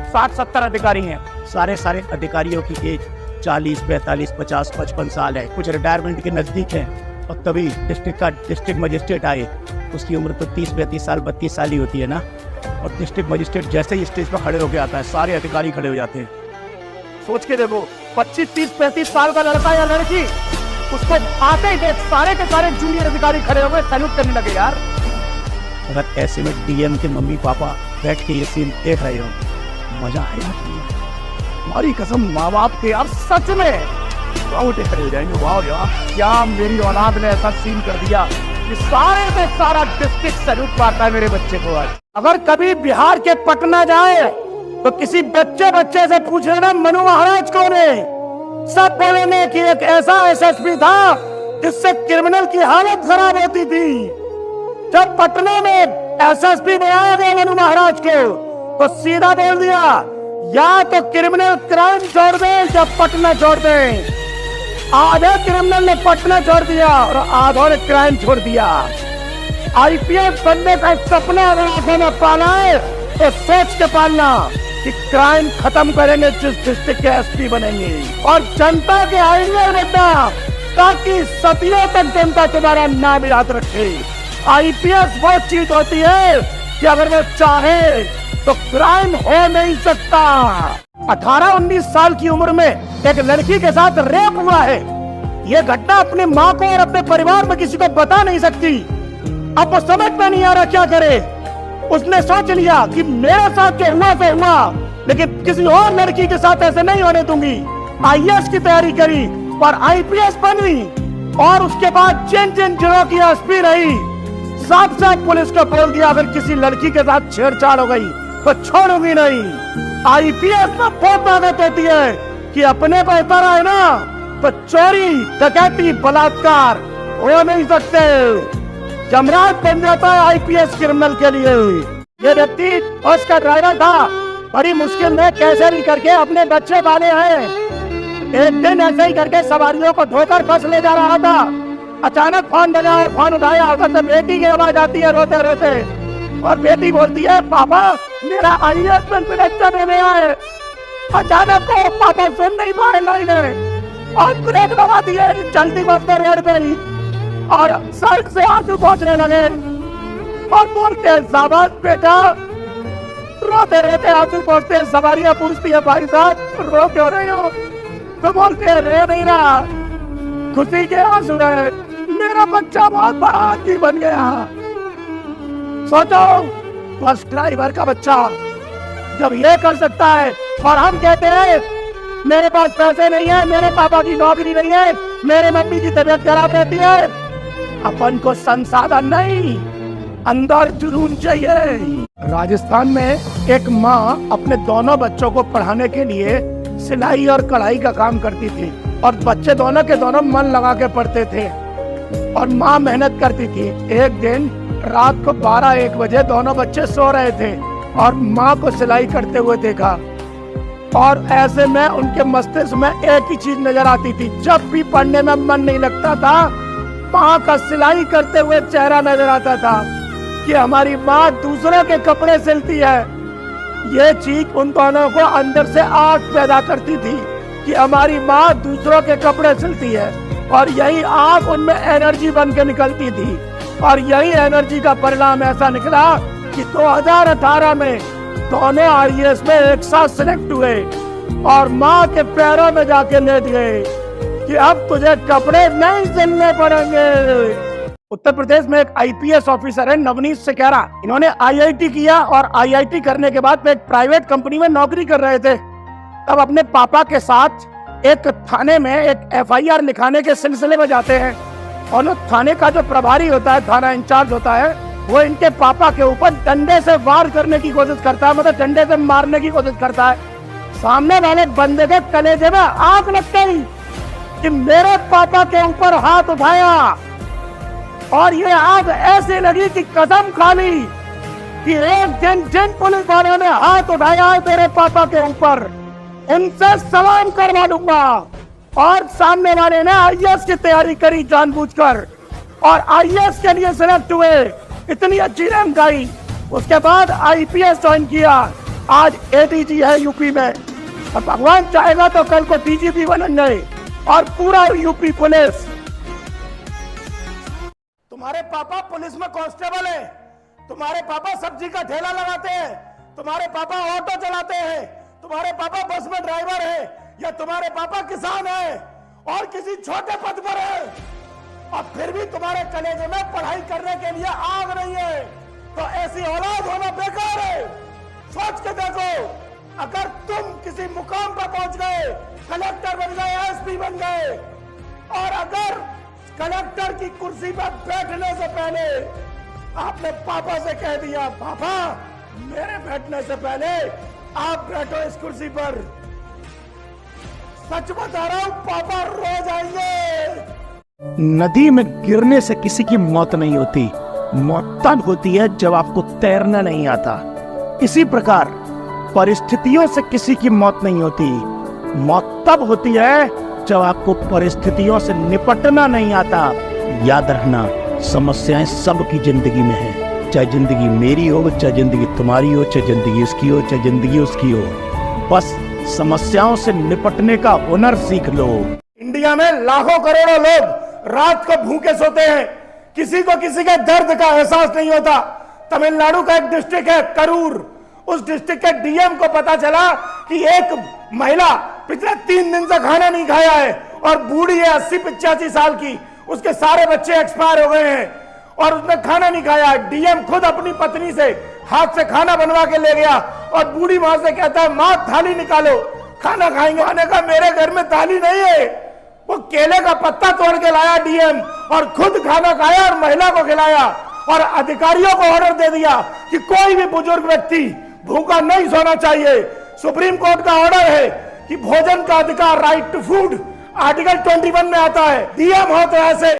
60-70 अधिकारी हैं। सारे अधिकारियों की एज 40, 42, 50, 55 साल है। कुछ रिटायरमेंट के नजदीक है और तभी डिस्ट्रिक्ट मजिस्ट्रेट आए, उसकी उम्र तो 30-32 साल 32 साल ही होती है ना। और डिस्ट्रिक्ट मजिस्ट्रेट जैसे ही स्टेज पर खड़े होकर आता है, सारे अधिकारी खड़े हो जाते हैं। सोच के देखो, 25, 30, 35 साल का लड़का या लड़की, उसको आते ही देख सारे के सारे जूनियर अधिकारी खड़े हो गए, सैल्यूट करने लगे। यार अगर ऐसे में डीएम के मम्मी पापा बैठ के ये सीन देख रहे हो, मजा आएगा। हमारी कसम माँ बाप के यार, सच में उठे खड़े हो जाएंगे। वाह यार, क्या मेरी औलाद ने ऐसा सीन कर दिया कि सारे में सारा डिस्ट्रिक्ट सैल्यूट मारता है मेरे बच्चे को। आज अगर कभी बिहार के पटना जाए तो किसी बच्चे से पूछ लेना मनु महाराज कौन है, सब बोलेंगे कि एक ऐसा एसएसपी था जिससे क्रिमिनल की हालत खराब होती थी। जब पटना में एसएसपी बनाया गया मनु महाराज को, तो सीधा बोल दिया या तो क्रिमिनल क्राइम छोड़ दे या पटना छोड़ दे। आधे क्रिमिनल ने पटना छोड़ दिया और आधों ने क्राइम छोड़ दिया। आईपीएस बनने का सपना अगर आंखों में पाना है तो सोच के पालना कि क्राइम खत्म करेंगे जिस डिस्ट्रिक्ट के एसपी बनेंगे, और जनता के आएंगे बेटा, ताकि सदियों तक जनता तुम्हारा नाम याद रखे। आईपीएस वो चीज होती है कि अगर वो चाहे तो क्राइम हो नहीं सकता। 18-19 साल की उम्र में एक लड़की के साथ रेप हुआ है। ये घटना अपने माँ को और अपने परिवार में किसी को बता नहीं सकती। अब वो समझ में नहीं आ रहा क्या करे। उसने सोच लिया कि मेरे साथ जो हुआ तो हुआ, लेकिन किसी और लड़की के साथ ऐसे नहीं होने दूंगी। आईएएस की तैयारी करी और आईपीएस बनी, और उसके बाद जिन जिलों की एसपी रही, साफ पुलिस को बोल दिया अगर किसी लड़की के साथ छेड़छाड़ हो गई तो छोड़ूंगी नहीं। आईपीएस में बहुत ताकत होती है कि अपने पर उतरा है ना, तो चोरी, डकैती, बलात्कार हो नहीं सकते। जमराज बन जाता है आईपीएस क्रिमिनल के लिए। ये व्यक्ति उसका ड्राइवर था, बड़ी मुश्किल में कैसे भी करके अपने बच्चे पाले हैं। एक दिन ऐसे ही करके सवारियों को धोकर बस ले जा रहा था। अचानक फोन बजा, फोन उठाया तो बेटी की आवाज आती है रोते रोते, और बेटी बोलती है पापा मेरा आईएएस में सिलेक्शन होने आए। अचानक तो पापा सुन नहीं पाए लाइन और ब्रेक लगा दिए, चलती बस में रोड पे ही, और सड़क से आंसू पहुंचने लगे और बोलते हैं शाबाश बेटा। रोते रहते आंसू पहुंचते हैं। सवारियां पूछती है भाई साहब रो क्यों रहे हो, तो बोलते हैं रो नहीं रहा, खुशी के आंसू है, मेरा बच्चा बहुत बड़ा आदमी बन गया। सोचो बस ड्राइवर का बच्चा जब ये कर सकता है, और हम कहते हैं मेरे पास पैसे नहीं है, मेरे पापा की नौकरी नहीं है, मेरे मम्मी की तबीयत खराब रहती है। अपन को संसाधन नहीं, अंदर जुनून चाहिए। राजस्थान में एक माँ अपने दोनों बच्चों को पढ़ाने के लिए सिलाई और कढ़ाई का काम करती थी, और बच्चे दोनों के दोनों मन लगा के पढ़ते थे, और माँ मेहनत करती थी। एक दिन रात को 12-1 बजे दोनों बच्चे सो रहे थे और माँ को सिलाई करते हुए देखा, और ऐसे में उनके मस्तिष्क में एक ही चीज नजर आती थी। जब भी पढ़ने में मन नहीं लगता था, माँ का सिलाई करते हुए चेहरा नजर आता था कि हमारी माँ दूसरों के कपड़े सिलती है। ये चीज उन दोनों को अंदर से आग पैदा करती थी कि हमारी माँ दूसरों के कपड़े सिलती है, और यही आग उनमें एनर्जी बन के निकलती थी। और यही एनर्जी का परिणाम ऐसा निकला कि 2018 में दोनों आईएएस में एक साथ सिलेक्ट हुए, और माँ के पैरों में जाके लेट गए कि अब तुझे कपड़े नहीं सिलने पड़ेंगे। उत्तर प्रदेश में एक आईपीएस ऑफिसर है नवनीत सेकेरा। इन्होंने आईआईटी किया, और आईआईटी करने के बाद एक प्राइवेट कंपनी में नौकरी कर रहे थे। तब अपने पापा के साथ एक थाने में एक एफआईआर लिखाने के सिलसिले में जाते हैं, और थाने का जो प्रभारी होता है, थाना इंचार्ज होता है, वो इनके पापा के ऊपर डंडे से वार करने की कोशिश करता है, मतलब डंडे से मारने की कोशिश करता है। सामने वाले बंदे के कलेजे में आग लग गई कि मेरे पापा के ऊपर हाथ उठाया, और ये आग ऐसे लगी कि कसम खा ली कि एक दिन जिन पुलिस वालों ने हाथ उठाया है तेरे पापा के ऊपर, इनसे सलाम करवा दूंगा। और सामने वाले ने आईएएस की तैयारी करी जानबूझकर, और आईएएस के लिए सिलेक्ट हुए, इतनी अच्छी रैंक आई। उसके बाद आईपीएस ज्वाइन किया, आज एडीजी है यूपी में, और भगवान चाहेगा तो कल को डीजीपी बनेंगे, और पूरा यूपी पुलिस। तुम्हारे पापा पुलिस में कांस्टेबल है, तुम्हारे पापा सब्जी का ठेला लगाते हैं, तुम्हारे पापा ऑटो चलाते हैं, तुम्हारे पापा बस में ड्राइवर है, या तुम्हारे पापा किसान है और किसी छोटे पद पर है, और फिर भी तुम्हारे कलेजे में पढ़ाई करने के लिए आग नहीं है, तो ऐसी औलाद होना बेकार है। सोच के देखो, अगर तुम किसी मुकाम पर पहुंच गए, कलेक्टर बन गए, एसपी बन गए, और अगर कलेक्टर की कुर्सी पर बैठने से पहले आपने पापा से कह दिया, पापा मेरे बैठने से पहले आप बैठो इस कुर्सी पर, सच बता रहा हूं, पापा रो जाएंगे। नदी में गिरने से किसी की मौत नहीं होती, मौत तब होती है जब आपको तैरना नहीं आता। इसी प्रकार परिस्थितियों से किसी की मौत नहीं होती, मौत तब होती है जब आपको परिस्थितियों से निपटना नहीं आता। याद रखना, समस्याएं सबकी जिंदगी में है, चाहे जिंदगी मेरी हो, चाहे जिंदगी तुम्हारी हो, चाहे जिंदगी उसकी हो, चाहे जिंदगी उसकी हो, बस समस्याओं से निपटने का हुनर सीख लो। इंडिया में लाखों करोड़ों लोग रात को भूखे सोते हैं, किसी को किसी के दर्द का एहसास नहीं होता। तमिलनाडु का एक डिस्ट्रिक्ट है करूर, उस डिस्ट्रिक्ट के डीएम को पता चला कि एक महिला पिछले 3 दिन से खाना नहीं खाया है, और बूढ़ी है 80-85 साल की, उसके सारे बच्चे एक्सपायर हो गए हैं और उसने खाना नहीं खाया। डीएम खुद अपनी पत्नी से हाथ से खाना बनवा के ले गया और बूढ़ी मां से कहता है, मां थाली निकालो, खाना खाएंगे। खाने का मेरे घर में थाली नहीं है। वो केले का पत्ता तोड़ के लाया डीएम, और खुद खाना खाया और महिला को खिलाया, और अधिकारियों को ऑर्डर दे दिया कि कोई भी बुजुर्ग व्यक्ति भूखा नहीं सोना चाहिए। सुप्रीम कोर्ट का ऑर्डर है कि भोजन का अधिकार, राइट टू फूड, आर्टिकल 21 में आता है। डीएम हो तो ऐसे